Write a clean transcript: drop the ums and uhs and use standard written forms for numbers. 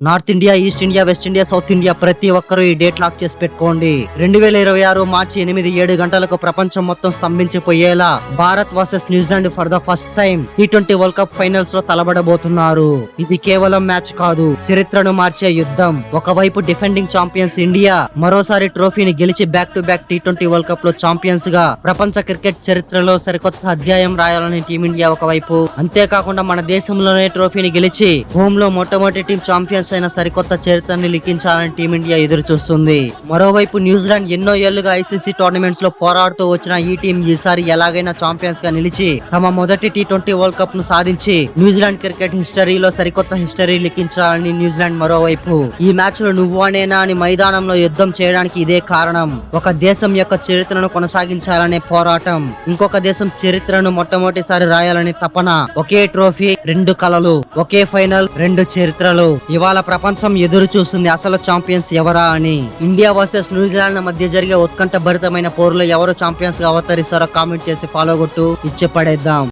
North India, east India, west India, south India ప్రతి ఒక్కరూ ఈ డేట్ లాక్ చేసి పెట్టుకోండి. 2026 మార్చి 8 7 గంటలకు ప్రపంచం మొత్తం స్తంభించిపోయేలా Bharat versus New Zealand for the first time T20 world cup finals లో తలబడబోతున్నారు. ఇది కేవలం మ్యాచ్ కాదు, చరిత్రను మార్చే యుద్ధం. ఒకవైపు డిఫెండింగ్ ఛాంపియన్స్ ఇండియా మరోసారి ట్రోఫీని గెలిచి back to back T20 world cup లో ఛాంపియన్స్ గా ప్రపంచ క్రికెట్ చరిత్రలో సరికొత్త అధ్యాయం రాయాలని టీమిండియా ఒకవైపు, అంతేకాకుండా మన దేశంలోనే ట్రోఫీని గెలిచి హోమ్ లో మొట్టమొదటి టీం ఛాంపియన్స్ అయిన సరికొత్త చరిత్రని లిఖించాలని టీమిండియా ఎదురు చూస్తుంది. మరోవైపు న్యూజిలాండ్ ఎన్నో ఏళ్లుగా ఐసీసీ టోర్నమెంట్స్ లో పోరాడుతూ వచ్చిన ఈ టీం ఈసారి ఎలాగైనా ఛాంపియన్స్ గా నిలిచి తమ మొదటి T20 వరల్డ్ కప్ ను సాధించి న్యూజిలాండ్ క్రికెట్ హిస్టరీలో సరికొత్త హిస్టరీ లిఖించాలని న్యూజిలాండ్ మరోవైపు. ఈ మ్యాచ్ లో నువ్వు అనేనా అని మైదానంలో యుద్ధం చేయడానికి ఇదే కారణం. ఒక దేశం యొక్క చరిత్రను కొనసాగించాలనే పోరాటం, ఇంకొక దేశం చరిత్రను మొట్టమొదటిసారి రాయాలనే తపన. ఒకే ట్రోఫీ, రెండు కలలు, ఒకే ఫైనల్, రెండు చరిత్రలు. ఇవాళ ప్రపంచం ఎదురు చూస్తుంది అసలు ఛాంపియన్స్ ఎవరా అని. ఇండియా వర్సెస్ న్యూజిలాండ్ మధ్య జరిగే ఉత్కంఠ భరితమైన పోరులో ఎవరు ఛాంపియన్స్ గా అవతరిస్తారో కామెంట్ చేసి ఫాలో కొట్టు, ఇచ్చి పడేద్దాం.